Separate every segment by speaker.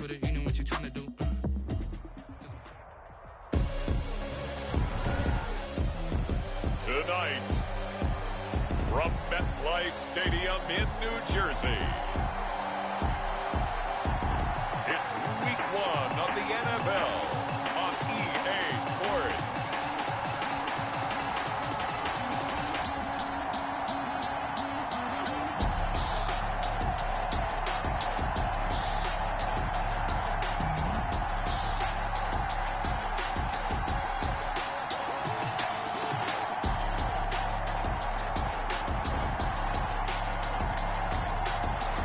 Speaker 1: for the union, what you tryna do?
Speaker 2: Tonight, from MetLife Stadium in New Jersey, it's Week 1 of the NFL on EA Sports.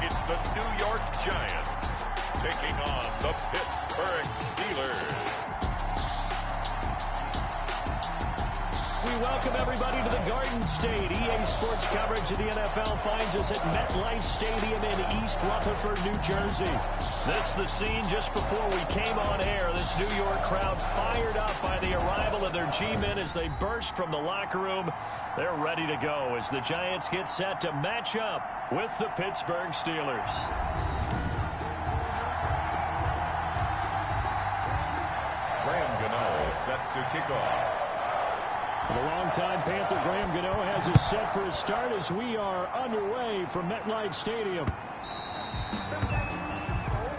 Speaker 2: It's the New York Giants taking on the Pittsburgh Steelers.
Speaker 3: We welcome everybody to the Garden State. EA Sports coverage of the NFL finds us at MetLife Stadium in East Rutherford, New Jersey. This is the scene just before we came on air. This New York crowd fired up by the arrival of their G-men as they burst from the locker room. They're ready to go as the Giants get set to match up with the Pittsburgh Steelers.
Speaker 2: Graham Gano set to kick off.
Speaker 3: The longtime Panther Graham Gano has us set for a start as we are underway from MetLife Stadium.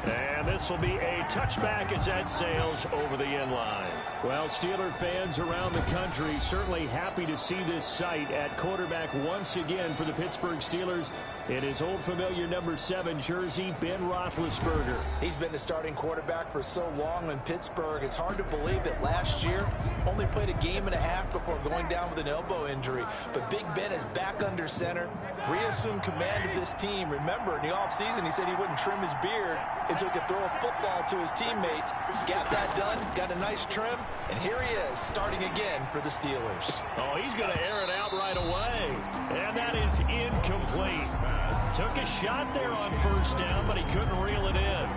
Speaker 3: And this will be a touchback as that sails over the end line. Well, Steeler fans around the country certainly happy to see this sight at quarterback once again for the Pittsburgh Steelers. It is old familiar number 7 jersey, Ben Roethlisberger.
Speaker 4: He's been the starting quarterback for so long in Pittsburgh. It's hard to believe that last year only played a game and a half before going down with an elbow injury. But Big Ben is back under center, reassumed command of this team. Remember, in the offseason, he said he wouldn't trim his beard until he could throw a football to his teammates. Got that done, got a nice trim, and here he is, starting again for the Steelers.
Speaker 3: Oh, he's going to air it out right away. And that is incomplete. Took a shot there on first down, but he couldn't reel it in.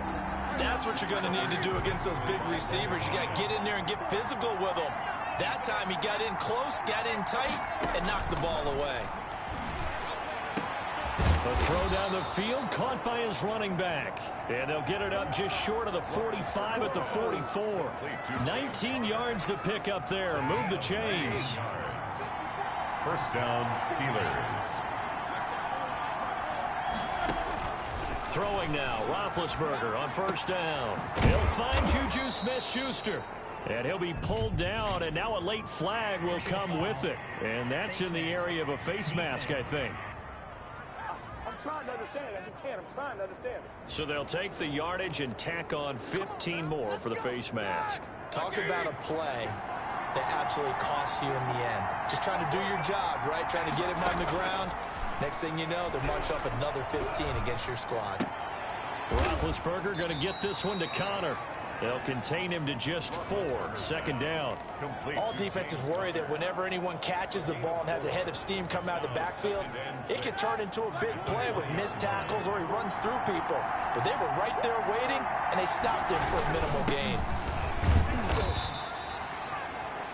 Speaker 4: That's what you're going to need to do against those big receivers. You got to get in there and get physical with them. That time he got in close, got in tight, and knocked the ball away.
Speaker 3: A throw down the field, caught by his running back. And they'll get it up just short of the 45 at the 44. 19 yards to pick up there. Move the chains.
Speaker 2: First down, Steelers.
Speaker 3: Throwing now, Roethlisberger on first down. He'll find Juju Smith-Schuster. And he'll be pulled down, and now a late flag will come with it. And that's in the area of a face mask, I think.
Speaker 5: I'm trying to understand. I just can't. I'm trying to understand.
Speaker 3: So they'll take the yardage and tack on 15 more for the face mask.
Speaker 4: Talk about a play that absolutely costs you in the end. Just trying to do your job, right? Trying to get him on the ground. Next thing you know, they'll march up another 15 against your squad.
Speaker 3: Roethlisberger going to get this one to Connor. They'll contain him to just 4. Second down.
Speaker 4: All defenses worry that whenever anyone catches the ball and has a head of steam come out of the backfield, it can turn into a big play with missed tackles or he runs through people. But they were right there waiting, and they stopped him for a minimal gain.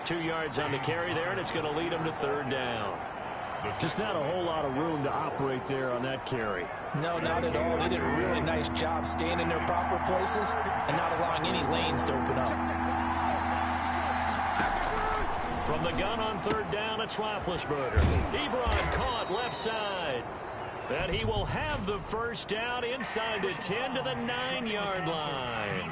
Speaker 3: 2 yards on the carry there, and it's going to lead him to third down. Just not a whole lot of room to operate there on that carry.
Speaker 4: No, not at all. They did a really nice job staying in their proper places and not allowing any lanes to open up.
Speaker 3: From the gun on third down, it's Roethlisberger. Ebron caught left side. And he will have the first down inside the 10 to the 9-yard line.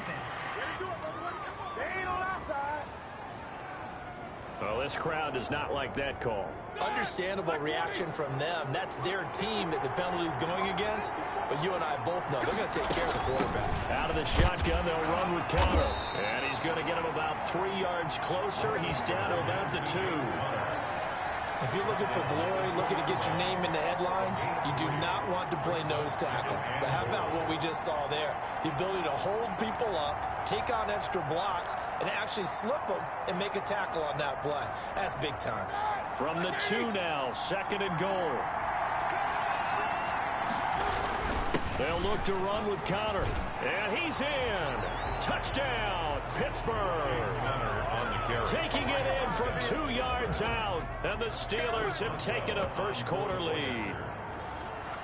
Speaker 3: Well, this crowd does not like that call.
Speaker 4: Understandable reaction from them. That's their team that the penalty's going against. But you and I both know they're going to take care of the quarterback.
Speaker 3: Out of the shotgun, they'll run with Connor. And he's going to get him about 3 yards closer. He's down to about the 2.
Speaker 4: If you're looking for glory, looking to get your name in the headlines, you do not want to play nose tackle. But how about what we just saw there? The ability to hold people up, take on extra blocks, and actually slip them and make a tackle on that play. That's big time.
Speaker 3: From the 2 now, second and goal. They'll look to run with Connor. And he's in. Touchdown, Pittsburgh. Taking it in from 2 yards out. And the Steelers have taken a first quarter lead.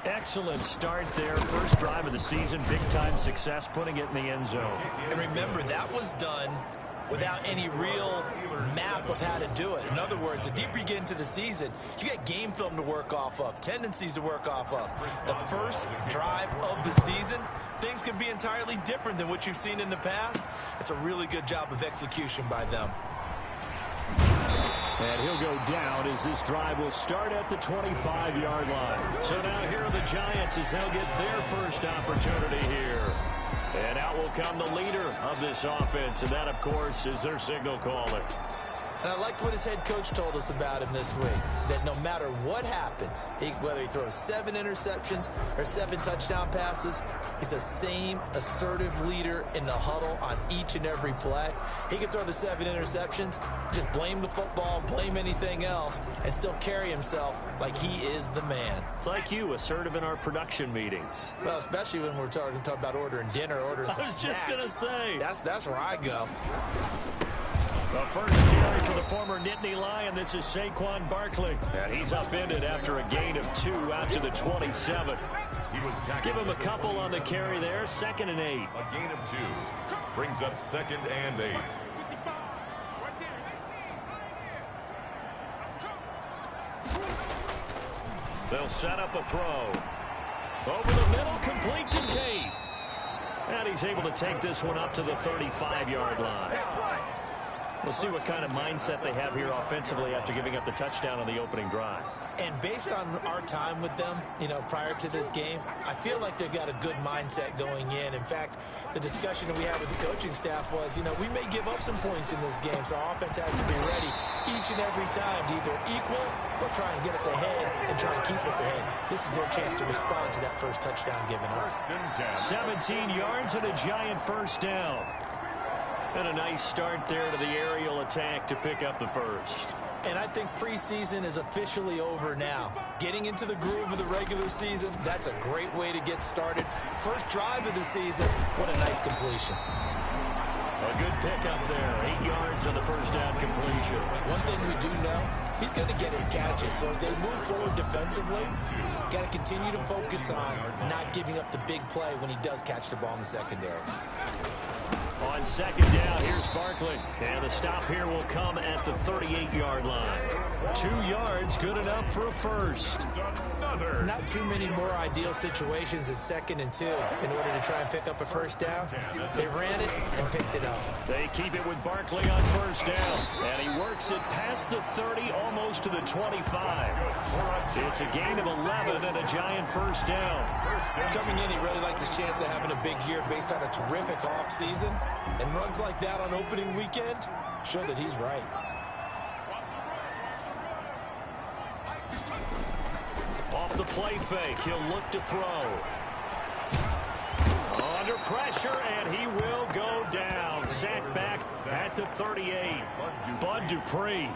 Speaker 3: Excellent start there. First drive of the season. Big-time success putting it in the end zone.
Speaker 4: And remember, that was done without any real map of how to do it. In other words, the deeper you get into the season, you get game film to work off of, tendencies to work off of. The first drive of the season, things can be entirely different than what you've seen in the past. It's a really good job of execution by them.
Speaker 3: And he'll go down as this drive will start at the 25-yard line. So now here are the Giants as they'll get their first opportunity here. And out will come the leader of this offense, and that, of course, is their signal caller.
Speaker 4: And I liked what his head coach told us about him this week, that no matter what happens, whether he throws 7 interceptions or 7 touchdown passes, he's the same assertive leader in the huddle on each and every play. He can throw the 7 interceptions, just blame the football, blame anything else, and still carry himself like he is the man.
Speaker 3: It's like you, assertive in our production meetings.
Speaker 4: Well, especially when we're talking about ordering dinner, ordering some snacks.
Speaker 3: I was just going to say.
Speaker 4: That's where I go.
Speaker 3: The first carry for the former Nittany Lion. This is Saquon Barkley. And he's upended after a gain of 2 out to the 27. Give him a couple on the carry there. 2nd and 8.
Speaker 2: A gain of 2 brings up 2nd and 8.
Speaker 3: They'll set up a throw. Over the middle, complete to Tate. And he's able to take this one up to the 35-yard line. We'll see what kind of mindset they have here offensively after giving up the touchdown on the opening drive.
Speaker 4: And based on our time with them, prior to this game, I feel like they've got a good mindset going in. In fact, the discussion that we had with the coaching staff was, we may give up some points in this game, so our offense has to be ready each and every time to either equal or try and get us ahead and try and keep us ahead. This is their chance to respond to that first touchdown given up.
Speaker 3: 17 yards and a giant first down. And a nice start there to the aerial attack to pick up the first.
Speaker 4: And I think preseason is officially over now. Getting into the groove of the regular season, that's a great way to get started. First drive of the season, what a nice completion.
Speaker 3: A good pickup there. 8 yards on the first down completion.
Speaker 4: One thing we do know, he's going to get his catches. So as they move forward defensively, got to continue to focus on not giving up the big play when he does catch the ball in the secondary.
Speaker 3: On 2nd down, here's Barkley. And the stop here will come at the 38-yard line. 2 yards, good enough for a first.
Speaker 4: Not too many more ideal situations at 2nd and 2 in order to try and pick up a first down. They ran it and picked it up.
Speaker 3: They keep it with Barkley on first down. And he works it past the 30, almost to the 25. It's a gain of 11 and a giant first down.
Speaker 4: Coming in, he really liked his chance of having a big year based on a terrific offseason. And runs like that on opening weekend show that he's right.
Speaker 3: Off the play fake, he'll look to throw. Under pressure, and he will go down. Sacked back at the 38. Bud Dupree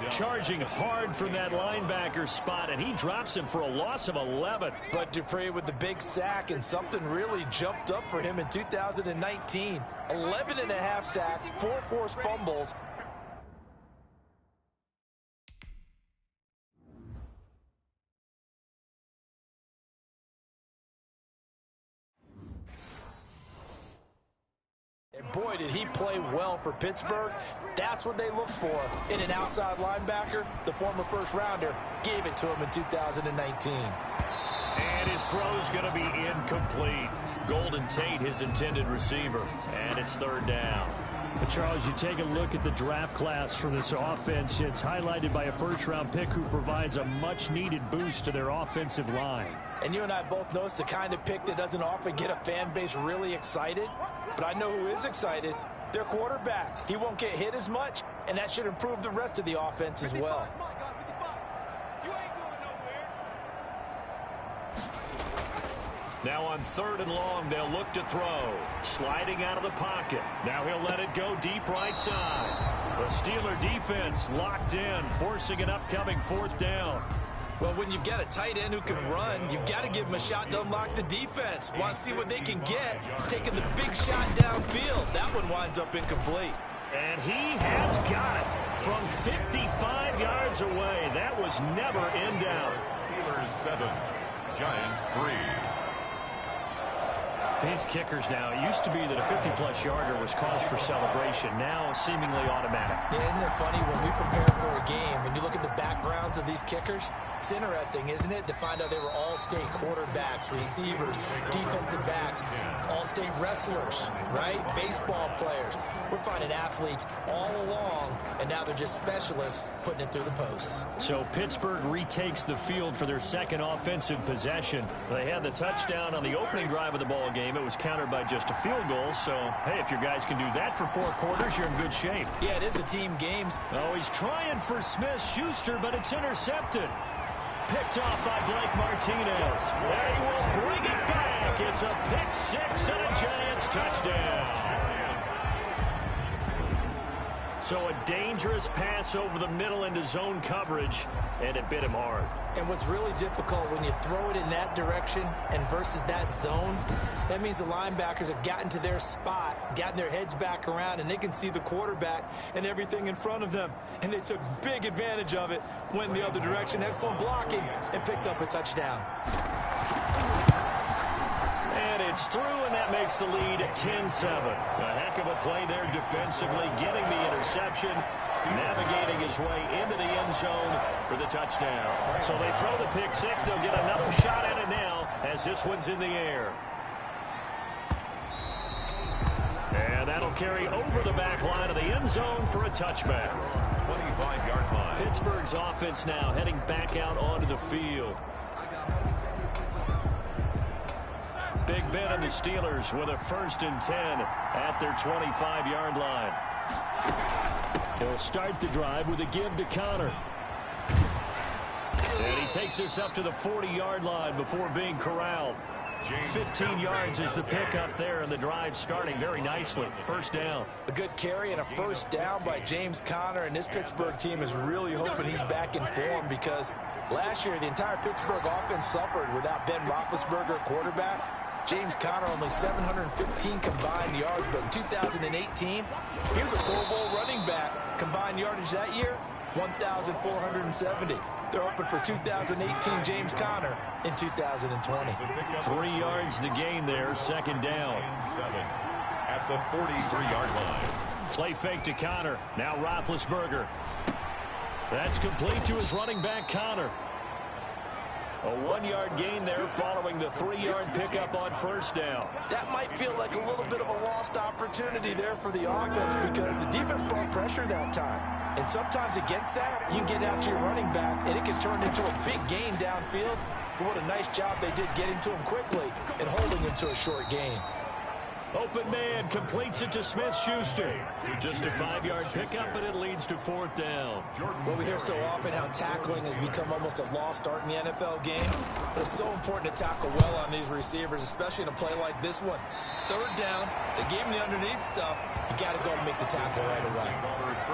Speaker 3: charging hard from that linebacker spot, and he drops him for a loss of 11.
Speaker 4: Bud Dupree with the big sack, and something really jumped up for him in 2019. 11.5 sacks, 4 forced fumbles. Boy, did he play well for Pittsburgh. That's what they look for in an outside linebacker. The former first-rounder gave it to him in 2019.
Speaker 3: And his throw's going to be incomplete. Golden Tate, his intended receiver. And it's 3rd down.
Speaker 1: But Charles, you take a look at the draft class for this offense. It's highlighted by a first-round pick who provides a much-needed boost to their offensive line.
Speaker 4: And you and I both know it's the kind of pick that doesn't often get a fan base really excited. But I know who is excited. Their quarterback. He won't get hit as much, and that should improve the rest of the offense as well.
Speaker 3: Now on 3rd and long, they'll look to throw. Sliding out of the pocket. Now he'll let it go deep right side. The Steeler defense locked in, forcing an upcoming 4th down.
Speaker 4: Well, when you've got a tight end who can run, you've got to give him a shot to unlock the defense. Want to see what they can get, taking the big shot downfield. That one winds up incomplete.
Speaker 3: And he has got it from 55 yards away. That was never in doubt.
Speaker 2: Steelers 7, Giants 3.
Speaker 1: These kickers now, it used to be that a 50-plus yarder was cause for celebration. Now, seemingly automatic.
Speaker 4: Yeah, isn't it funny when we prepare for a game, when you look at the backgrounds of these kickers, it's interesting, isn't it, to find out they were all-state quarterbacks, receivers, defensive backs, all-state wrestlers, right? Baseball players. We're finding athletes all along, and now they're just specialists putting it through the posts.
Speaker 1: So Pittsburgh retakes the field for their second offensive possession. They had the touchdown on the opening drive of the ball game. It was countered by just a field goal. So, hey, if your guys can do that for 4 quarters, you're in good shape.
Speaker 4: Yeah, it is a team game.
Speaker 1: Oh, he's trying for Smith-Schuster, but it's intercepted. Picked off by Blake Martinez. And he will bring it back. It's a pick 6 and a Giants touchdown. So a dangerous pass over the middle into zone coverage, and it bit him hard.
Speaker 4: And what's really difficult when you throw it in that direction and versus that zone, that means the linebackers have gotten to their spot, gotten their heads back around, and they can see the quarterback and everything in front of them. And they took big advantage of it, went in the other direction, excellent blocking, and picked up a touchdown.
Speaker 1: And it's through, and that makes the lead 10-7. A heck of a play there defensively, getting the interception, navigating his way into the end zone for the touchdown. So they throw the pick 6. They'll get another shot at it now as this one's in the air. And that'll carry over the back line of the end zone for a touchback.
Speaker 2: 25-yard line.
Speaker 1: Pittsburgh's offense now heading back out onto the field. Big Ben and the Steelers with a 1st and 10 at their 25-yard line. He'll start the drive with a give to Connor. And he takes us up to the 40-yard line before being corralled. 15 yards is the pickup there, and the drive starting very nicely. 1st down.
Speaker 4: A good carry and a 1st down by James Conner, and this Pittsburgh team is really hoping he's back in form because last year the entire Pittsburgh offense suffered without Ben Roethlisberger at quarterback. James Conner only 715 combined yards, but in 2018, he was a Pro Bowl running back. Combined yardage that year, 1,470. They're hoping for 2018 James Conner in 2020.
Speaker 1: 3 yards the gain there, 2nd down.
Speaker 2: 7 at the 43-yard line.
Speaker 1: Play fake to Conner. Now Roethlisberger. That's complete to his running back, Conner. A 1-yard gain there following the 3-yard pickup on 1st down.
Speaker 4: That might feel like a little bit of a lost opportunity there for the offense because the defense brought pressure that time. And sometimes against that, you can get out to your running back, and it can turn into a big gain downfield. But what a nice job they did getting to him quickly and holding him to a short gain.
Speaker 1: Open man completes it to Smith-Schuster. Just a 5-yard pickup, but it leads to 4th down.
Speaker 4: Well, we hear so often how tackling has become almost a lost art in the NFL game. But it's so important to tackle well on these receivers, especially in a play like this one. 3rd down, they gave him the underneath stuff. You got to go and make the tackle right away.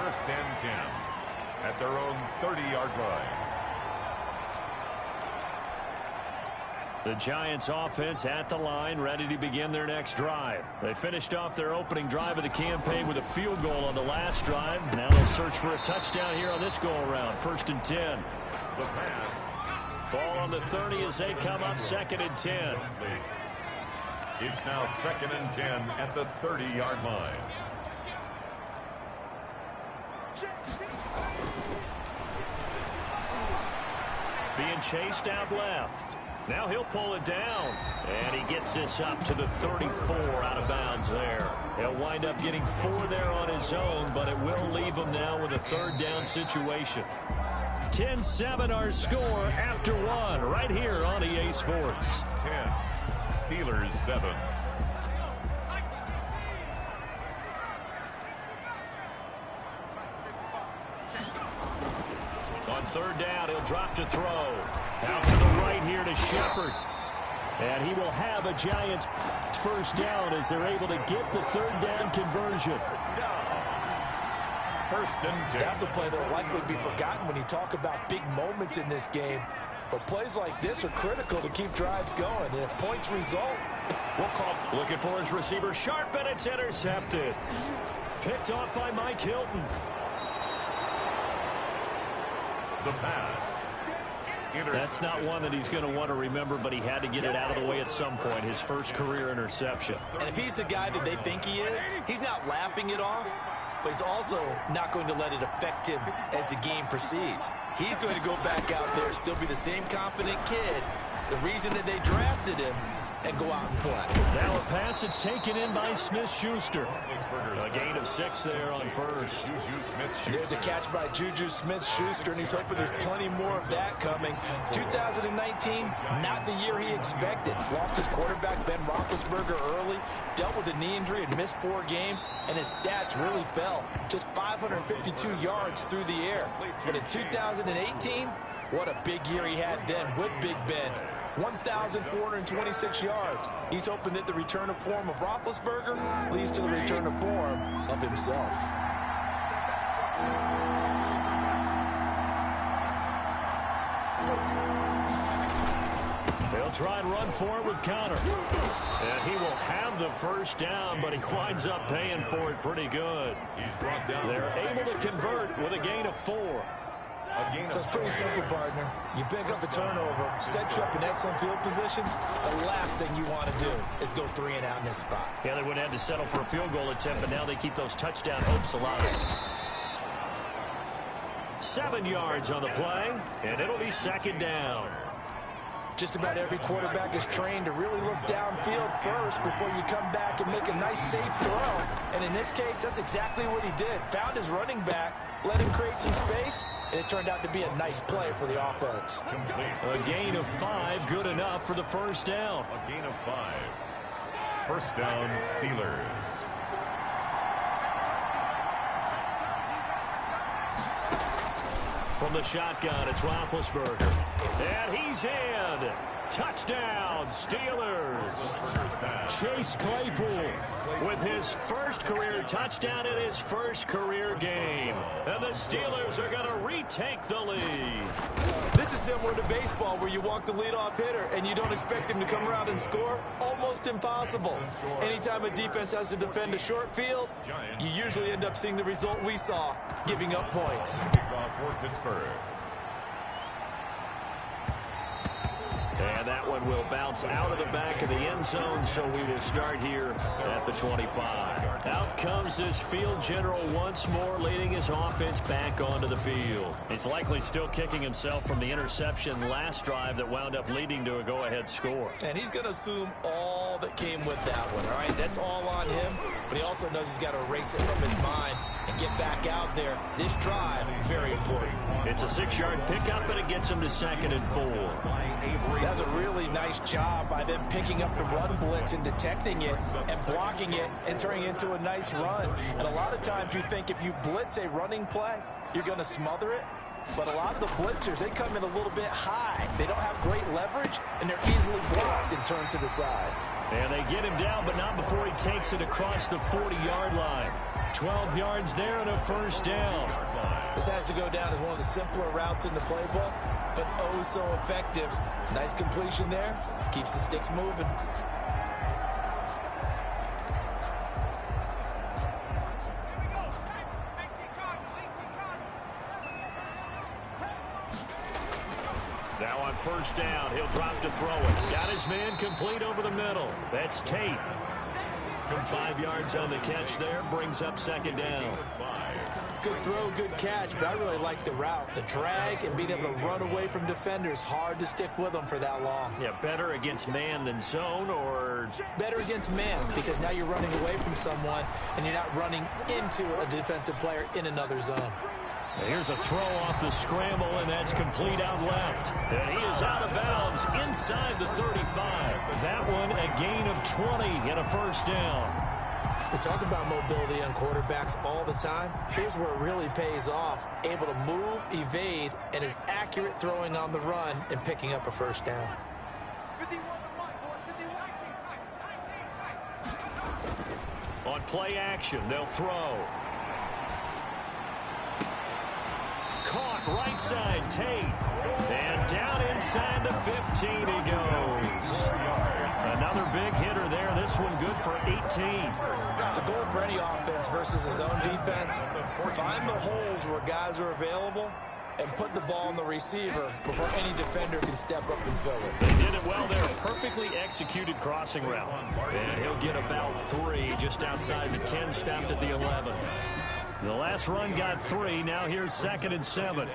Speaker 2: 1st and 10 at their own 30-yard line.
Speaker 1: The Giants offense at the line, ready to begin their next drive. They finished off their opening drive of the campaign with a field goal on the last drive. Now they'll search for a touchdown here on this go-around. 1st and 10.
Speaker 2: The pass.
Speaker 1: Ball on the 30 as they come up 2nd and 10.
Speaker 2: It's now 2nd and 10 at the 30-yard line.
Speaker 1: Being chased out left. Now he'll pull it down. And he gets this up to the 34 out of bounds there. He'll wind up getting 4 there on his own, but it will leave him now with a 3rd down situation. 10-7 our score after 1 right here on EA Sports.
Speaker 2: 10. Steelers 7.
Speaker 1: On 3rd down, he'll drop to throw. Out to the right here to Shepard. And he will have a Giants 1st down as they're able to get the 3rd down conversion.
Speaker 2: 1st and 10.
Speaker 4: That's a play that will likely be forgotten when you talk about big moments in this game. But plays like this are critical to keep drives going. And if points result, we'll call.
Speaker 1: Looking for his receiver Sharp, and it's intercepted. Picked off by Mike Hilton.
Speaker 2: The pass.
Speaker 3: That's not one that he's going to want to remember, but he had to get it out of the way at some point, his first career interception.
Speaker 4: And if he's the guy that they think he is, he's not laughing it off, but he's also not going to let it affect him as the game proceeds. He's going to go back out there, still be the same confident kid, the reason that they drafted him, and go out and play.
Speaker 3: Now a pass that's taken in by Smith-Schuster. A gain of 6 there on first.
Speaker 4: There's a catch by Juju Smith-Schuster, and he's hoping there's plenty more of that coming. 2019, not the year he expected. Lost his quarterback, Ben Roethlisberger, early, dealt with a knee injury and missed 4 games, and his stats really fell. Just 552 yards through the air. But in 2018, what a big year he had then with Big Ben. 1,426 yards. He's hoping that the return of form of Roethlisberger leads to the return of form of himself.
Speaker 3: They'll try and run for it with Connor. And he will have the first down, but he winds up paying for it pretty good. They're able to convert with a gain of 4.
Speaker 4: So it's pretty simple, partner. You pick up a turnover, set you up in excellent field position. The last thing you want to do is go 3 and out in this spot.
Speaker 3: Yeah, they would have to settle for a field goal attempt, but now they keep those touchdown hopes alive. 7 yards on the play, and it'll be second down.
Speaker 4: Just about every quarterback is trained to really look downfield first before you come back and make a nice, safe throw. And in this case, that's exactly what he did. Found his running back, let him create some space, and it turned out to be a nice play for the offense.
Speaker 3: A gain of 5, good enough for the first down.
Speaker 2: A gain of 5. First down, Steelers.
Speaker 3: From the shotgun, it's Roethlisberger. And he's in. Touchdown, Steelers. Chase Claypool with his first career touchdown in his first career game. And the Steelers are going to retake the lead.
Speaker 4: This is similar to baseball where you walk the leadoff hitter and you don't expect him to come around and score. Almost impossible. Anytime a defense has to defend a short field, you usually end up seeing the result we saw, giving up points.
Speaker 3: And that one will bounce out of the back of the end zone, so we will start here at the 25. Out comes this field general once more, leading his offense back onto the field. He's likely still kicking himself from the interception last drive that wound up leading to a go-ahead score.
Speaker 4: And he's going to assume all that came with that one, all right? That's all on him, but he also knows he's got to erase it from his mind and get back out there. This drive, very important.
Speaker 3: It's a 6-yard pickup, and it gets him to 2nd and 4.
Speaker 4: That's a really nice job by them picking up the run blitz and detecting it and blocking it and turning it into a nice run. And a lot of times you think if you blitz a running play, you're going to smother it. But a lot of the blitzers, they come in a little bit high. They don't have great leverage, and they're easily blocked and turned to the side.
Speaker 3: And they get him down, but not before he takes it across the 40-yard line. 12 yards there and a first down.
Speaker 4: This has to go down as one of the simpler routes in the playbook, but oh so effective. Nice completion there. Keeps the sticks moving.
Speaker 3: Now on first down, he'll drop to throw it. Got his man complete over the middle. That's Tate. 5 yards on the catch there, brings up second down.
Speaker 4: Good throw, good catch, but I really like the route. The drag and being able to run away from defenders, hard to stick with them for that long.
Speaker 3: Yeah, better against man than zone, or?
Speaker 4: Better against man, because now you're running away from someone and you're not running into a defensive player in another zone.
Speaker 3: Here's a throw off the scramble, and that's complete out left. And he is out of bounds inside the 35. That one a gain of 20 and a first down.
Speaker 4: We talk about mobility on quarterbacks all the time. Here's where it really pays off. Able to move, evade, and is accurate throwing on the run and picking up a first down.
Speaker 3: On play action, they'll throw. Caught right side, Tate. And down inside the 15 he goes. Another big hitter there. This one good for 18.
Speaker 4: The goal for any offense versus his own defense, find the holes where guys are available and put the ball on the receiver before any defender can step up and fill it.
Speaker 3: They did it well there. Perfectly executed crossing route. And he'll get about 3 just outside the 10, stopped at the 11. The last run got 3. Now here's 2nd and 7.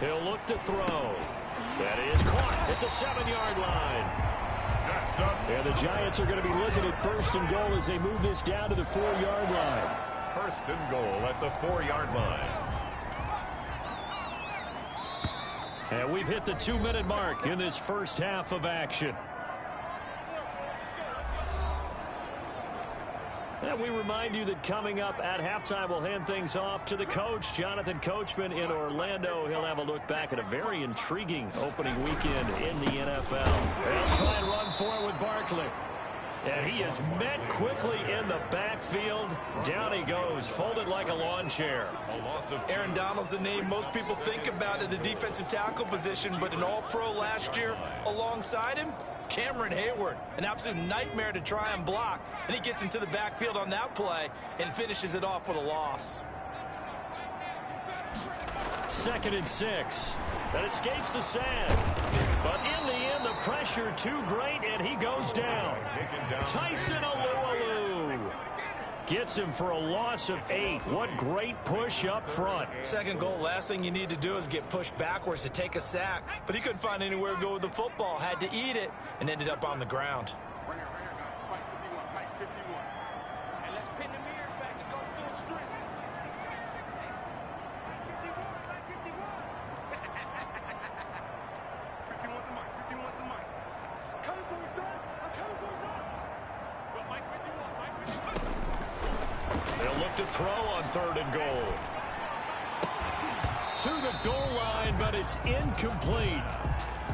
Speaker 3: He'll look to throw. That is caught at the 7-yard line. And the Giants are going to be looking at 1st and goal as they move this down to the 4-yard line.
Speaker 2: 1st and goal at the 4-yard line.
Speaker 3: And we've hit the 2-minute mark in this first half of action. And we remind you that coming up at halftime, we'll hand things off to the coach, Jonathan Coachman in Orlando. He'll have a look back at a very intriguing opening weekend in the NFL. They'll try and run for it with Barkley. And he is met quickly in the backfield. Down he goes, folded like a lawn chair.
Speaker 4: Aaron Donald's the name most people think about at the defensive tackle position, but an all-pro last year alongside him, Cameron Hayward, an absolute nightmare to try and block. And he gets into the backfield on that play and finishes it off with a loss.
Speaker 3: 2nd and 6. That escapes the sand. But in the end, the pressure too great, and he goes down. Tyson Alualu gets him for a loss of 8. What great push up front.
Speaker 4: 2nd goal, last thing you need to do is get pushed backwards to take a sack. But he couldn't find anywhere to go with the football, had to eat it, and ended up on the ground.
Speaker 3: They'll look to throw on 3rd and goal. To the goal line, but it's incomplete.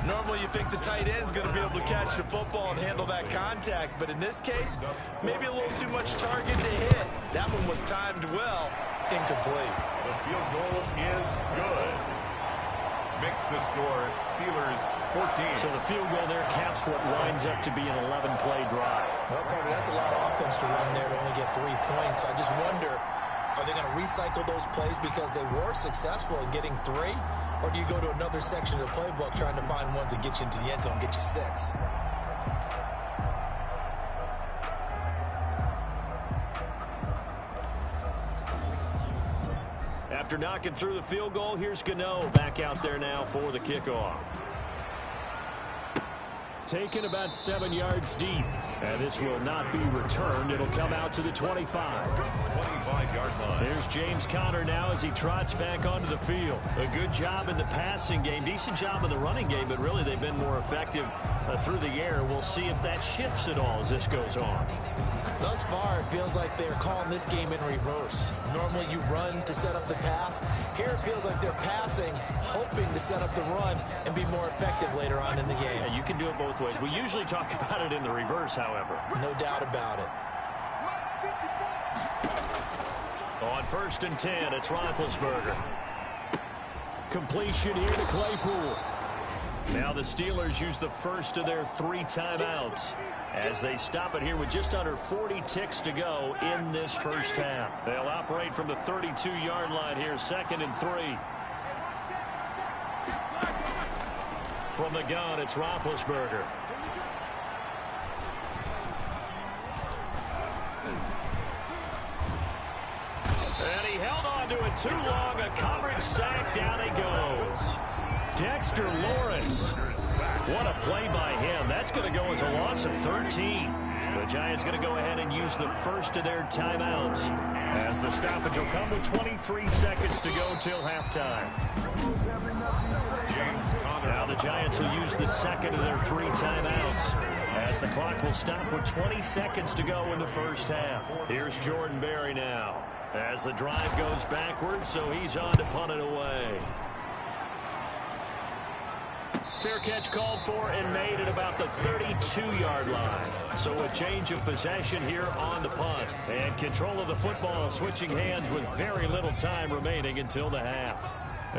Speaker 4: Normally you think the tight end's going to be able to catch the football and handle that contact, but in this case, maybe a little too much target to hit. That one was timed well, incomplete.
Speaker 2: The field goal is good. Makes the score Steelers 14.
Speaker 3: So the field goal there caps what winds up to be an 11-play drive.
Speaker 4: Well, Carter, that's a lot of offense to run there to only get 3 points. So I just wonder, are they going to recycle those plays because they were successful in getting 3? Or do you go to another section of the playbook trying to find ones that get you into the end zone and get you 6?
Speaker 3: After knocking through the field goal, here's Gano back out there now for the kickoff. Taken about 7 yards deep. And this will not be returned. It'll come out to the 25.
Speaker 2: 25-yard line.
Speaker 3: There's James Conner now as he trots back onto the field. A good job in the passing game. Decent job in the running game, but really they've been more effective through the air. We'll see if that shifts at all as this goes on.
Speaker 4: Thus far, it feels like they're calling this game in reverse. Normally you run to set up the pass. Here it feels like they're passing, hoping to set up the run and be more effective later on in the game.
Speaker 3: Yeah, you can do it both ways. We usually talk about it in the reverse, however.
Speaker 4: No doubt about it.
Speaker 3: On 1st and 10, it's Roethlisberger. Completion here to Claypool. Now the Steelers use the first of their 3 timeouts as they stop it here with just under 40 ticks to go in this first half. They'll operate from the 32-yard line here, 2nd and 3. From the gun, it's Roethlisberger. And he held on to it too long. A coverage sack. Down he goes. Dexter Lawrence. What a play by him. That's going to go as a loss of 13. The Giants going to go ahead and use the first of their timeouts as the stoppage will come with 23 seconds to go till halftime. Now the Giants will use the second of their 3 timeouts as the clock will stop with 20 seconds to go in the first half. Here's Jordan Berry now as the drive goes backwards, so he's on to punt it away. Fair catch called for and made at about the 32-yard line. So a change of possession here on the punt. And control of the football switching hands with very little time remaining until the half.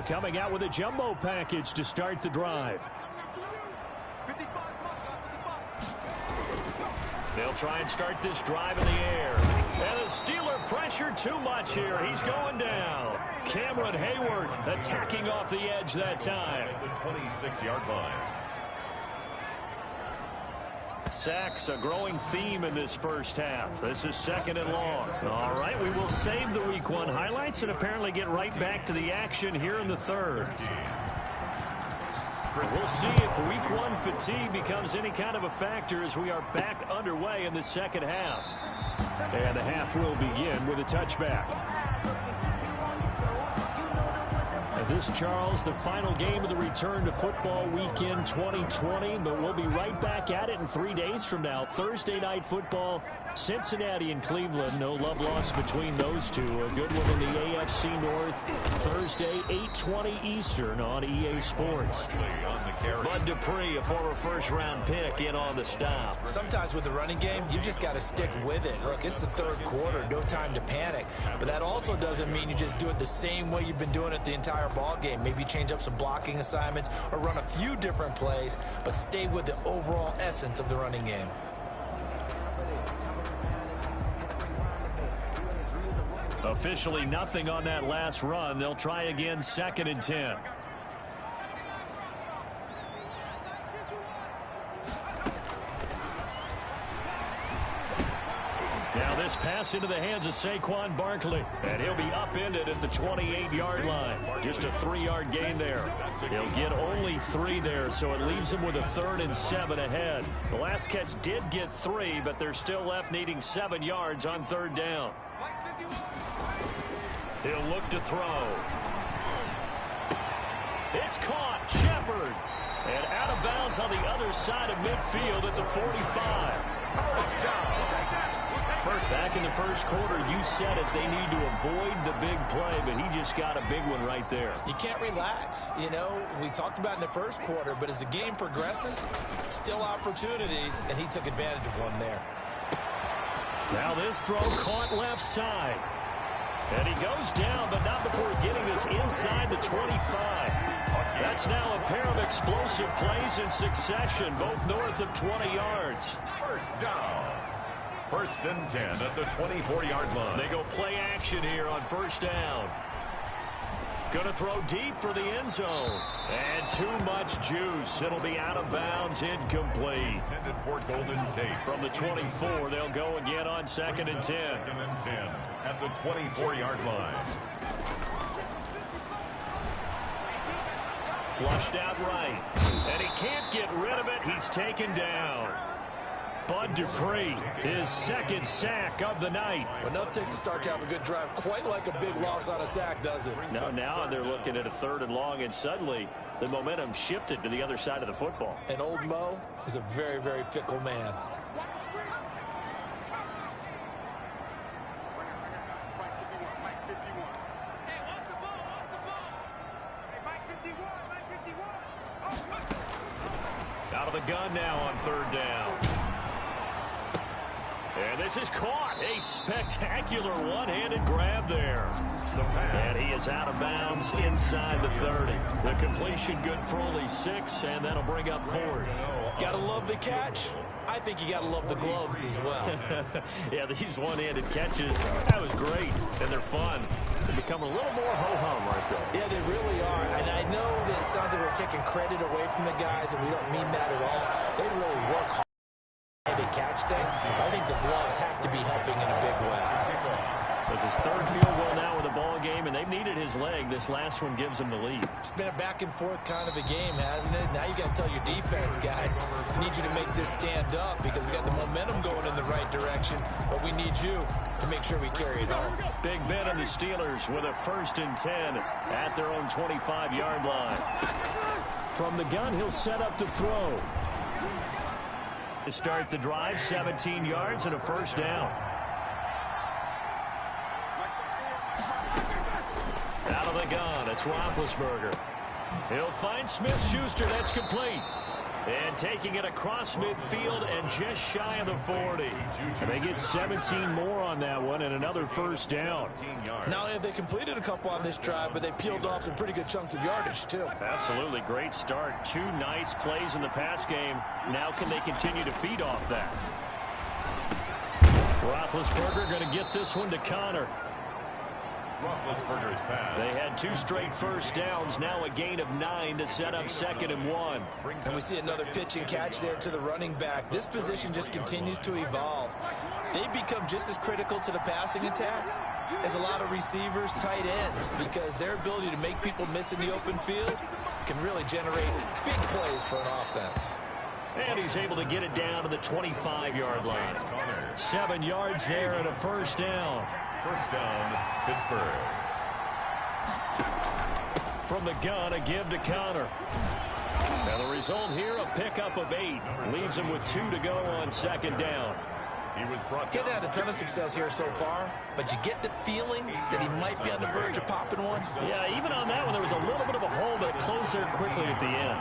Speaker 3: Coming out with a jumbo package to start the drive. They'll try and start this drive in the air. And the Steeler pressure too much here. He's going down. Cameron Hayward attacking off the edge that time.
Speaker 2: The 26-yard line.
Speaker 3: Sacks, a growing theme in this first half. This is 2nd and long. All right, we will save the Week 1 highlights and apparently get right back to the action here in the 3rd. We'll see if Week 1 fatigue becomes any kind of a factor as we are back underway in the 2nd half. And the half will begin with a touchback. This, Charles, the final game of the return to football weekend 2020, but we'll be right back at it in 3 days from now. Thursday night football, Cincinnati and Cleveland. No love lost between those two. A good one in the AFC North. Thursday, 8:20 Eastern on EA Sports.
Speaker 1: Bud Dupree, a former first-round pick, in on the stop.
Speaker 4: Sometimes with the running game, you just got to stick with it. Look, it's the 3rd quarter, no time to panic. But that also doesn't mean you just do it the same way you've been doing it the entire ball game. Maybe change up some blocking assignments or run a few different plays, but stay with the overall essence of the running game.
Speaker 3: Officially nothing on that last run. They'll try again, 2nd and 10. Now this pass into the hands of Saquon Barkley, and he'll be upended at the 28-yard line. Just a 3-yard gain there. He'll get only 3 there, so it leaves him with a 3rd and 7 ahead. The last catch did get 3, but they're still left needing 7 yards on 3rd down. He'll look to throw. It's caught. Shepard. And out of bounds on the other side of midfield at the 45. Back in the first quarter, you said it, they need to avoid the big play, but he just got a big one right there.
Speaker 4: You can't relax. You know, we talked about in the first quarter, but as the game progresses, still opportunities, and he took advantage of one there.
Speaker 3: Now this throw caught left side. And he goes down, but not before getting this inside the 25. That's now a pair of explosive plays in succession, both north of 20 yards.
Speaker 2: First down. 1st and 10 at the 24-yard line.
Speaker 3: They go play action here on 1st down. Going to throw deep for the end zone. And too much juice. It'll be out of bounds, incomplete.
Speaker 2: Intended for Golden Tate.
Speaker 3: From the 24, they'll go again on 2nd and 10.
Speaker 2: 2nd and 10 at the 24-yard line.
Speaker 3: Flushed out right. And he can't get rid of it. He's taken down. Bud Dupree, his 2nd sack of the night.
Speaker 4: Well, enough takes to start to have a good drive. Quite like a big loss on a sack, does it?
Speaker 3: Now they're looking at a 3rd and long, and suddenly the momentum shifted to the other side of the football.
Speaker 4: And old Mo is a very, very fickle man.
Speaker 3: Out of the gun now on 3rd down. And this is caught. A spectacular one-handed grab there. And he is out of bounds inside the 30. The completion good for only 6, and that'll bring up 4th.
Speaker 4: Gotta love the catch. I think you gotta love the gloves as well.
Speaker 3: Yeah, these one-handed catches, that was great, and they're fun. They become a little more ho-hum right there.
Speaker 4: Yeah, they really are. And I know that it sounds like we're taking credit away from the guys, and we don't mean that at all. They really work hard. Catch thing, I think the gloves have to be helping in a big way.
Speaker 3: It's his 3rd field goal now in the ball game, and they've needed his leg. This last one gives them the lead.
Speaker 4: It's been a back and forth kind of a game, hasn't it? Now you got to tell your defense, guys, we need you to make this stand up because we got the momentum going in the right direction, but we need you to make sure we carry it home.
Speaker 3: Big Ben and the Steelers with a 1st and 10 at their own 25-yard line. From the gun, he'll set up to throw. To start the drive, 17 yards and a 1st down. Out of the gun, it's Roethlisberger. He'll find Smith-Schuster. That's complete. And taking it across midfield and just shy of the 40. And they get 17 more on that one and another 1st down.
Speaker 4: Not only have they completed a couple on this drive, but they peeled off some pretty good chunks of yardage, too.
Speaker 3: Absolutely. Great start. 2 nice plays in the pass game. Now can they continue to feed off that? Roethlisberger going to get this one to Connor.
Speaker 2: Roethlisberger's pass.
Speaker 3: They had 2 straight first downs, now a gain of 9 to set up 2nd and 1.
Speaker 4: And we see another pitch and catch there to the running back. This position just continues to evolve. They become just as critical to the passing attack as a lot of receivers, tight ends, because their ability to make people miss in the open field can really generate big plays for an offense.
Speaker 3: And he's able to get it down to the 25-yard line. 7 yards there and a first down.
Speaker 2: First down, Pittsburgh.
Speaker 3: From the gun, a give to Connor. And the result here, a pickup of 8. Leaves him with 2 to go on 2nd down.
Speaker 2: He was brought
Speaker 4: He's had a ton of success here so far, but you get the feeling that he might be on the verge of popping one.
Speaker 3: Yeah, even on that one, there was a little bit of a hole, but it closed there quickly at the end.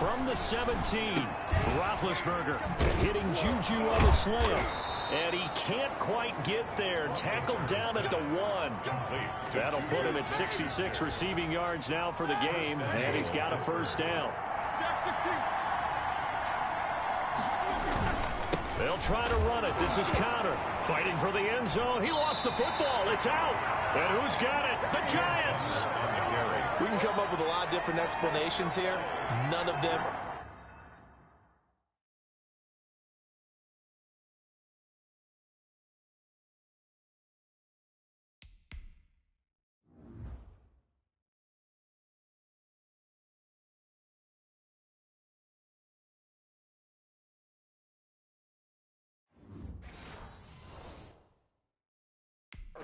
Speaker 3: From the 17, Roethlisberger hitting Juju on the slam. And he can't quite get there. Tackled down at the 1. That'll put him at 66 receiving yards now for the game. And he's got a first down. They'll try to run it. This is Connor fighting for the end zone. He lost the football. It's out. And who's got it? The Giants.
Speaker 4: We can come up with a lot of different explanations here. None of them.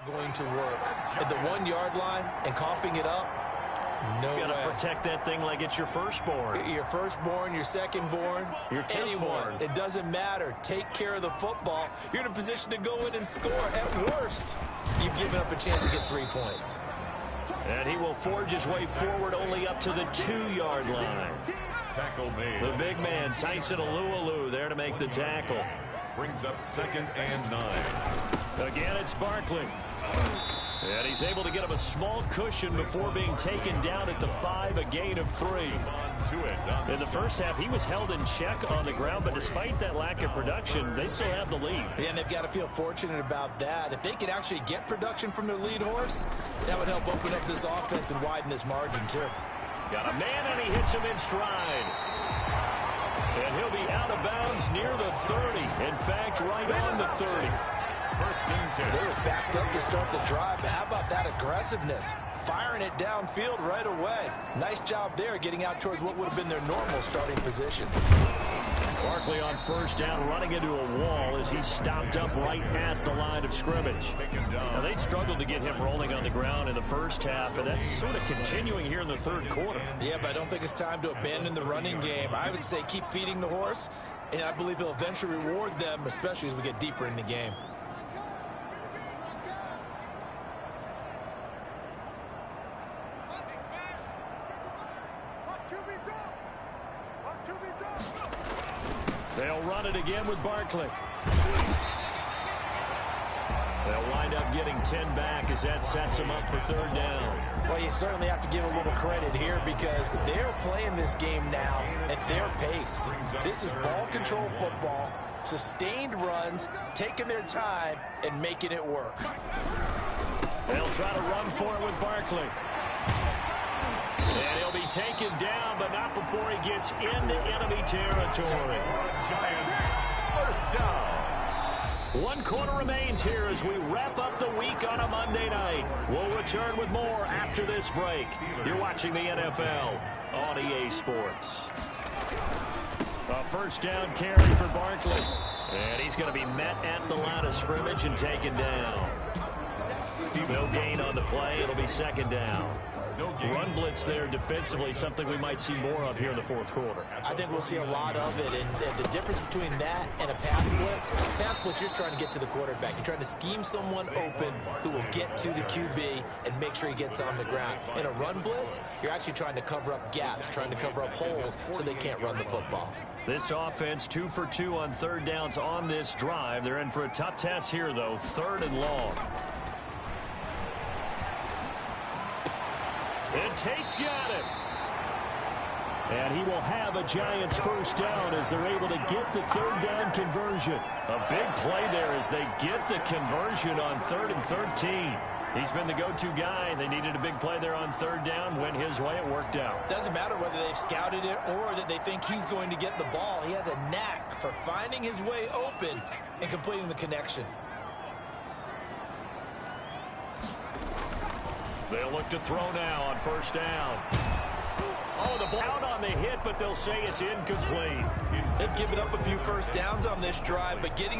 Speaker 4: Going to work at the 1-yard line and coughing it up. No way.
Speaker 3: You gotta protect that thing like it's your firstborn.
Speaker 4: Your firstborn, your secondborn,
Speaker 3: your
Speaker 4: anyone. It doesn't matter. Take care of the football. You're in a position to go in and score. At worst, you've given up a chance to get 3 points.
Speaker 3: And he will forge his way forward only up to the 2-yard line.
Speaker 2: Tackle made.
Speaker 3: The big man, Tyson Alualu, there to make the tackle.
Speaker 2: Brings up 2nd and 9.
Speaker 3: Again, it's Barkley. And he's able to get him a small cushion before being taken down at the 5, a gain of 3. In the first half, he was held in check on the ground, but despite that lack of production, they still have the lead.
Speaker 4: Yeah, and they've got to feel fortunate about that. If they could actually get production from their lead horse, that would help open up this offense and widen this margin, too.
Speaker 3: Got a man, and he hits him in stride. And he'll be out of bounds near the 30. In fact, right on the 30.
Speaker 4: They were backed up to start the drive, but how about that aggressiveness? Firing it downfield right away. Nice job there, getting out towards what would have been their normal starting position.
Speaker 3: Barkley on first down, running into a wall as he stopped up right at the line of scrimmage. Now, they struggled to get him rolling on the ground in the first half, and that's sort of continuing here in the 3rd quarter.
Speaker 4: Yeah, but I don't think it's time to abandon the running game. I would say keep feeding the horse, and I believe he'll eventually reward them, especially as we get deeper in the game.
Speaker 3: They'll run it again with Barkley. They'll wind up getting 10 back as that sets them up for 3rd down.
Speaker 4: Well, you certainly have to give a little credit here because they're playing this game now at their pace. This is ball control football, sustained runs, taking their time, and making it work.
Speaker 3: They'll try to run for it with Barkley. And he'll be taken down, but not before he gets into enemy territory.
Speaker 2: Giants, first down.
Speaker 3: 1 quarter remains here as we wrap up the week on a Monday night. We'll return with more after this break. You're watching the NFL on EA Sports. A first down carry for Barkley. And he's going to be met at the line of scrimmage and taken down. No gain on the play. It'll be 2nd down. Run blitz there defensively, something we might see more of here in the 4th quarter.
Speaker 4: I think we'll see a lot of it, and the difference between that and a pass blitz, you're just trying to get to the quarterback. You're trying to scheme someone open who will get to the QB and make sure he gets on the ground. In a run blitz, you're actually trying to cover up gaps, trying to cover up holes so they can't run the football.
Speaker 3: This offense 2 for 2 on 3rd downs on this drive. They're in for a tough test here, though, 3rd and long. And Tate's got it. And he will have a Giants first down as they're able to get the third down conversion.
Speaker 1: A big play there as they get the conversion on 3rd and 13. He's been the go-to guy. They needed a big play there on 3rd down. Went his way. It worked out.
Speaker 4: Doesn't matter whether they've scouted it or that they think he's going to get the ball. He has a knack for finding his way open and completing the connection.
Speaker 1: They'll look to throw now on 1st down. Oh, the ball out on the hit, but they'll say it's incomplete.
Speaker 4: They've given up a few first downs on this drive, but getting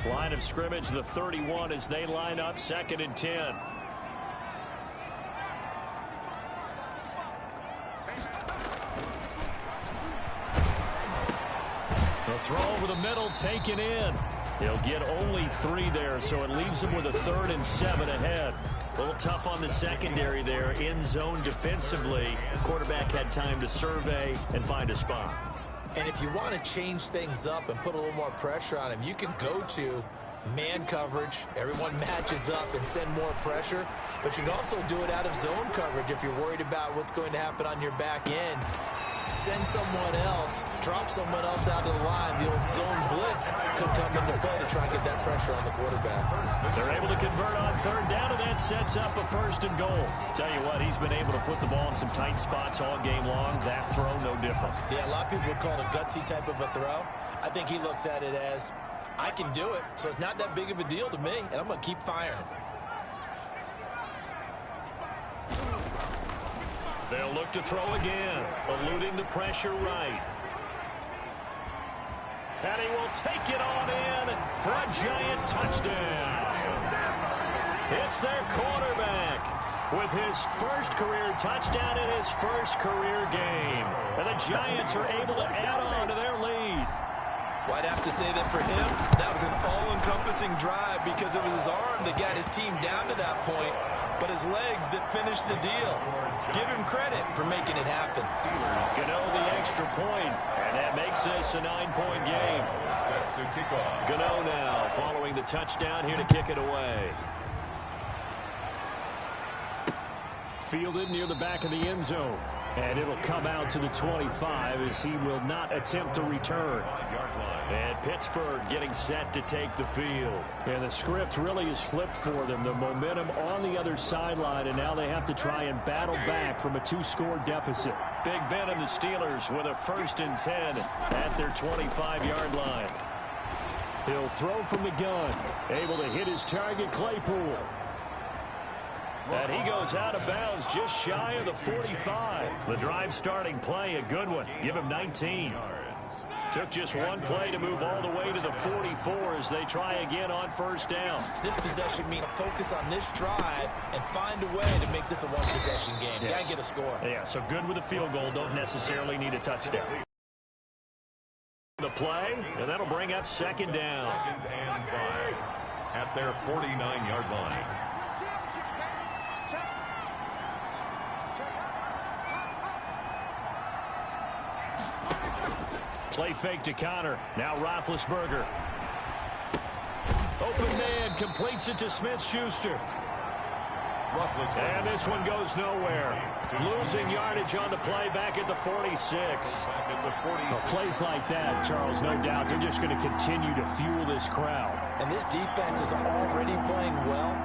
Speaker 1: line of scrimmage, the 31 as they line up 2nd and 10. The throw over the middle taken in. He'll get only 3 there, so it leaves him with a 3rd and 7 ahead. A little tough on the secondary there, in zone defensively. Quarterback had time to survey and find a spot.
Speaker 4: And if you want to change things up and put a little more pressure on him, you can go to man coverage. Everyone matches up and send more pressure. But you can also do it out of zone coverage if you're worried about what's going to happen on your back end. Send someone else, drop someone else out of the line. The old zone blitz could come into play to try and get that pressure on the quarterback.
Speaker 1: They're able to convert on 3rd down, and that sets up a 1st and goal. Tell you what, he's been able to put the ball in some tight spots all game long. That throw, no different.
Speaker 4: Yeah, a lot of people would call it a gutsy type of a throw. I think he looks at it as, I can do it, so it's not that big of a deal to me, and I'm going to keep firing.
Speaker 1: They'll look to throw again, eluding the pressure right. And he will take it on in for a Giant touchdown. It's their quarterback with his first career touchdown in his first career game. And the Giants are able to add on to their lead.
Speaker 4: Well, I'd have to say that for him, that was an all-encompassing drive because it was his arm that got his team down to that point, but his legs that finished the deal. Give him credit for making it happen.
Speaker 1: Gano the extra point, and that makes this a 9-point game. Gano now following the touchdown here to kick it away.
Speaker 3: Fielded near the back of the end zone. And it'll come out to the 25 as he will not attempt to return.
Speaker 1: And Pittsburgh getting set to take the field.
Speaker 3: And the script really is flipped for them. The momentum on the other sideline, and now they have to try and battle back from a 2-score deficit.
Speaker 1: Big Ben and the Steelers with a 1st and 10 at their 25-yard line.
Speaker 3: He'll throw from the gun. Able to hit his target, Claypool.
Speaker 1: And he goes out of bounds just shy of the 45. The drive starting play, a good one. Give him 19. Took just one play to move all the way to the 44 as they try again on 1st down.
Speaker 4: This possession means focus on this drive and find a way to make this a one-possession game.
Speaker 1: Yes.
Speaker 4: Got to get a score.
Speaker 1: Yeah, so good with a field goal. Don't necessarily need a touchdown. The play, and that'll bring up 2nd down.
Speaker 2: 2nd and 5 at their 49-yard line.
Speaker 1: Play fake to Connor. Now Roethlisberger. Open man completes it to Smith-Schuster. And this one goes nowhere. Losing yardage on the play back at the 46.
Speaker 3: Well, plays like that, Charles, no doubt, they're just going to continue to fuel this crowd.
Speaker 4: And this defense is already playing well,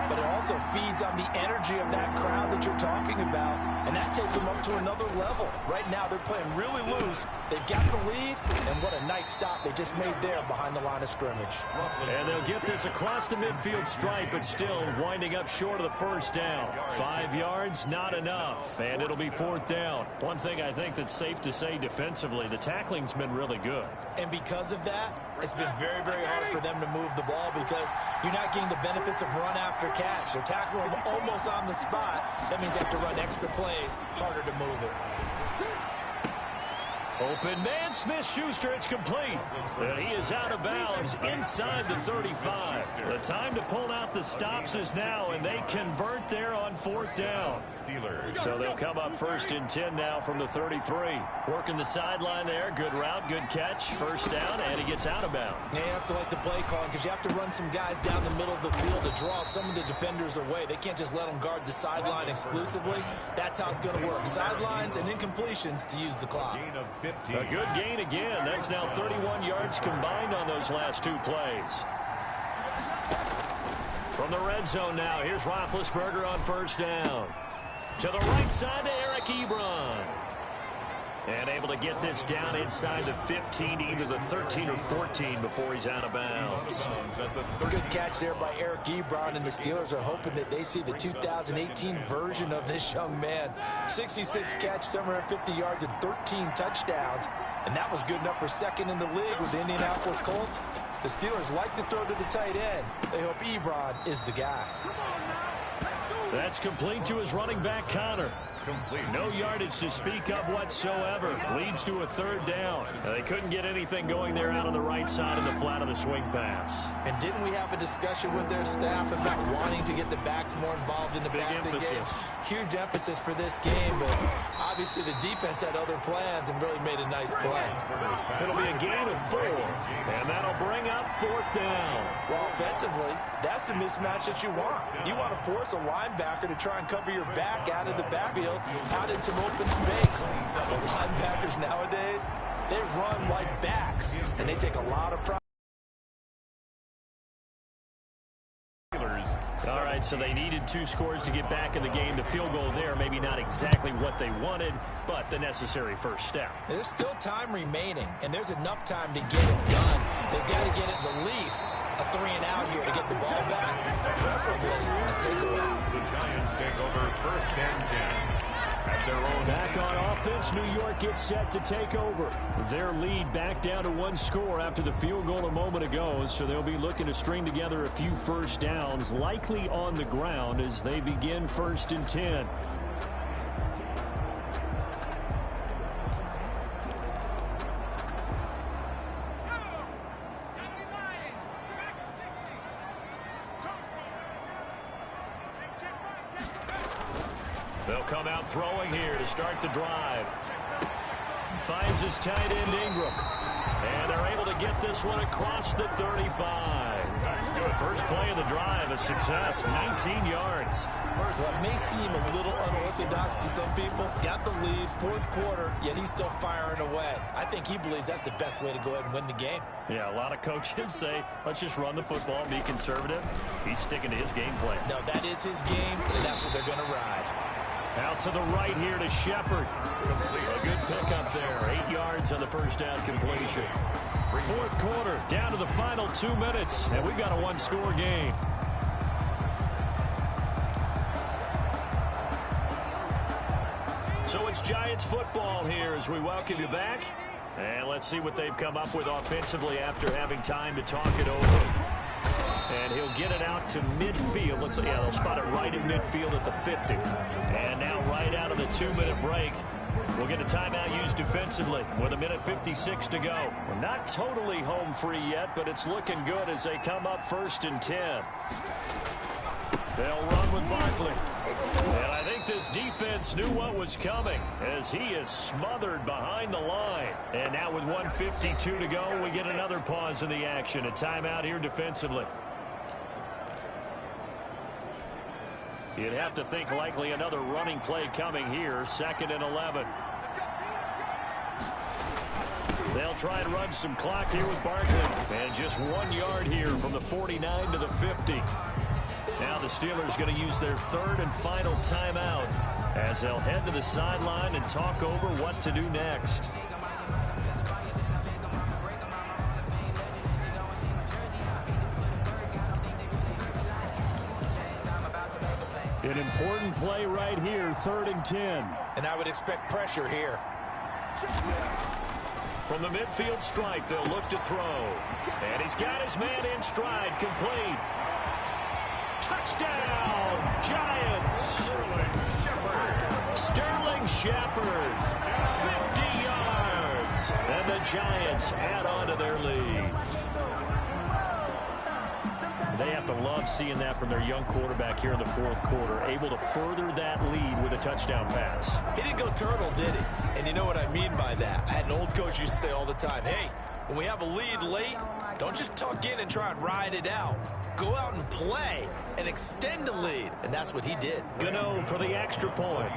Speaker 4: but it also feeds on the energy of that crowd that you're talking about, and that takes them up to another level. Right now, they're playing really loose. They've got the lead, and what a nice stop they just made there behind the line of scrimmage.
Speaker 1: And they'll get this across the midfield stripe, but still winding up short of the 1st down. 5 yards, not enough, and it'll be 4th down. One thing I think that's safe to say defensively, the tackling's been really good.
Speaker 4: And because of that, it's been very, very hard for them to move the ball because you're not getting the benefits of run after catch. They're tackling them almost on the spot. That means they have to run extra plays, harder to move it.
Speaker 3: Open man, Smith-Schuster, it's complete. And he is out of bounds inside the 35. The time to pull out the stops is now, and they convert there on 4th down. So they'll come up 1st and 10 now from the 33. Working the sideline there. Good route, good catch. 1st down, and he gets out of bounds.
Speaker 4: Yeah, you have to like the play calling because you have to run some guys down the middle of the field to draw some of the defenders away. They can't just let them guard the sideline exclusively. That's how it's going to work. Sidelines and incompletions to use the clock.
Speaker 3: A good gain again. That's now 31 yards combined on those last 2 plays. From the red zone now, here's Roethlisberger on 1st down. To the right side to Eric Ebron. And able to get this down inside the 15, either the 13 or 14 before he's out of bounds.
Speaker 4: Good catch there by Eric Ebron, and the Steelers are hoping that they see the 2018 version of this young man. 66 catch, 750 yards, and 13 touchdowns. And that was good enough for 2nd in the league with the Indianapolis Colts. The Steelers like to throw to the tight end. They hope Ebron is the guy.
Speaker 3: That's complete to his running back, Connor. No yardage to speak of whatsoever. Leads to a 3rd down. They couldn't get anything going there out on the right side of the flat of the swing pass.
Speaker 4: And didn't we have a discussion with their staff about wanting to get the backs more involved in the passing game? Huge emphasis for this game, but obviously the defense had other plans and really made a nice play.
Speaker 3: It'll be a gain of 4, and that'll bring up 4th down.
Speaker 4: Well, offensively, that's the mismatch that you want. You want to force a linebacker to try and cover your back out of the backfield, out in some open space. The linebackers nowadays, they run like backs, and they take a lot of pride.
Speaker 3: All right, so they needed 2 scores to get back in the game. The field goal there, maybe not exactly what they wanted, but the necessary 1st step.
Speaker 4: There's still time remaining, and there's enough time to get it done. They've got to get at the least a 3-and-out here to get the ball back, preferably a takeaway.
Speaker 2: The Giants take over 1st and 10. At their own
Speaker 3: back on offense, New York gets set to take over. Their lead back down to 1 score after the field goal a moment ago, so they'll be looking to string together a few 1st downs, likely on the ground as they begin 1st and 10. They'll come out throwing here to start the drive. Finds his tight end Ingram. And they're able to get this one across the 35. First play of the drive, a success, 19 yards.
Speaker 4: Well, it may seem a little unorthodox to some people. Got the lead, 4th quarter, yet he's still firing away. I think he believes that's the best way to go ahead and win the game.
Speaker 3: Yeah, a lot of coaches say, let's just run the football, be conservative. He's sticking to his game plan.
Speaker 4: No, that is his game, and that's what they're going to ride.
Speaker 3: Out to the right here to Shepard. A good pickup there. 8 yards on the 1st down completion. 4th quarter, down to the final 2 minutes, and we've got a 1-score game. So it's Giants football here as we welcome you back. And let's see what they've come up with offensively after having time to talk it over. And he'll get it out to midfield. Looks like, yeah, they'll spot it right in midfield at the 50. And now right out of the 2-minute break, we'll get a timeout used defensively with 1:56 to go. We're not totally home free yet, but it's looking good as they come up 1st and 10. They'll run with Barkley. And I think this defense knew what was coming as he is smothered behind the line. And now with 1:52 to go, we get another pause in the action. A timeout here defensively. You'd have to think likely another running play coming here. 2nd and 11. They'll try and run some clock here with Barkley. And just 1 yard here from the 49 to the 50. Now the Steelers going to use their 3rd and final timeout as they'll head to the sideline and talk over what to do next. An important play right here, 3rd and 10.
Speaker 4: And I would expect pressure here.
Speaker 3: From the midfield stripe, they'll look to throw. And he's got his man in stride, complete. Touchdown, Giants. Sterling Shepard, 50 yards.
Speaker 1: And the Giants add on to their lead. They have to love seeing that from their young quarterback here in the fourth quarter, able to further that lead with a touchdown pass.
Speaker 4: He didn't go turtle, did he? And you know what I mean by that. I had an old coach used to say all the time, hey, when we have a lead late, don't just tuck in and try and ride it out. Go out and play and extend the lead. And that's what he did.
Speaker 1: Gano for the extra point.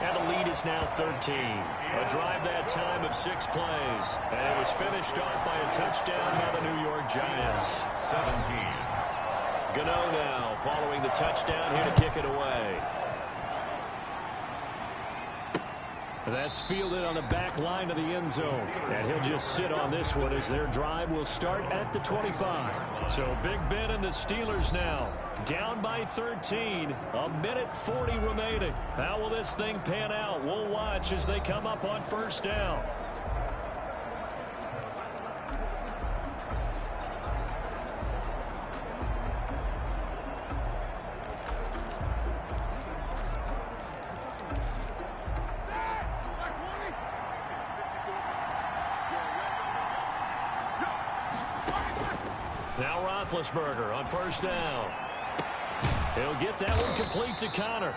Speaker 1: And the lead is now 13. A drive that time of 6 plays. And it was finished off by a touchdown by the New York Giants. 17. Gano now following the touchdown here to kick it away. That's fielded on the back line of the end zone. And he'll just sit on this one as their drive will start at the 25. So Big Ben and the Steelers now down by 13. A minute 40 remaining. How will this thing pan out? We'll watch as they come up on first down. Now Roethlisberger on first down. He'll get that one complete to Connor.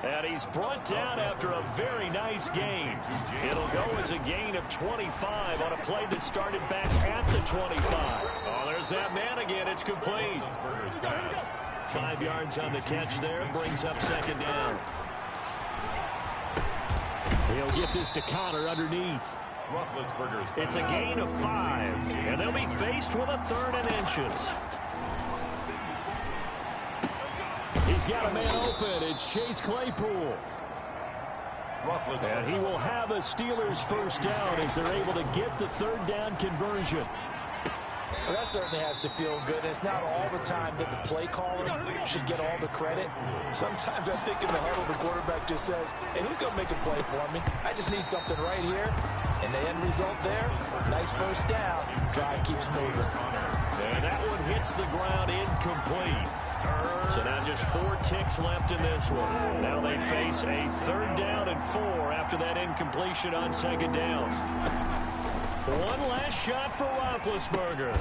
Speaker 1: And he's brought down after a very nice gain. It'll go as a gain of 25 on a play that started back at the 25. Oh, there's that man again. It's complete. 5 yards on the catch there. Brings up second down. He'll get this to Connor underneath. It's a gain of 5, and they'll be faced with a 3rd and inches. He's got a man open. It's Chase Claypool. And he will have the Steelers first down as they're able to get the 3rd down conversion.
Speaker 4: Well, that certainly has to feel good. It's not all the time that the play caller should get all the credit. Sometimes I think in the huddle, the quarterback just says, hey, who's going to make a play for me? I just need something right here. And the end result there, nice first down. Drive keeps moving.
Speaker 1: And that one hits the ground incomplete. So now just 4 ticks left in this one. Now they face a 3rd down and 4 after that incompletion on second down. One last shot for Roethlisberger.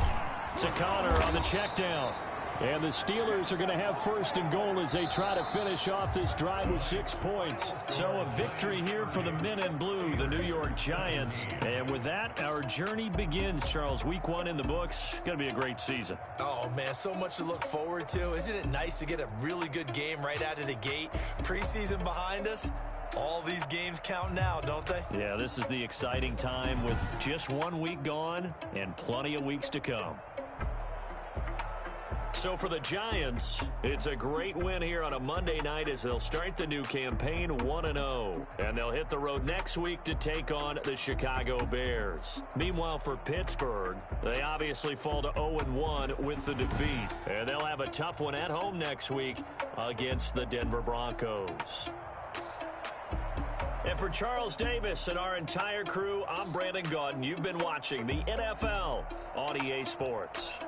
Speaker 1: To Connor on the check down. And the Steelers are going to have 1st and goal as they try to finish off this drive with 6 points. So a victory here for the men in blue, the New York Giants. And with that, our journey begins, Charles. Week 1 in the books. Going to be a great season.
Speaker 4: Oh, man, so much to look forward to. Isn't it nice to get a really good game right out of the gate? Preseason behind us. All these games count now, don't they?
Speaker 1: Yeah, this is the exciting time with just 1 week gone and plenty of weeks to come. So for the Giants, it's a great win here on a Monday night as they'll start the new campaign 1-0. And they'll hit the road next week to take on the Chicago Bears. Meanwhile, for Pittsburgh, they obviously fall to 0-1 with the defeat. And they'll have a tough one at home next week against the Denver Broncos. And for Charles Davis and our entire crew, I'm Brandon Gaudin. You've been watching the NFL on EA Sports.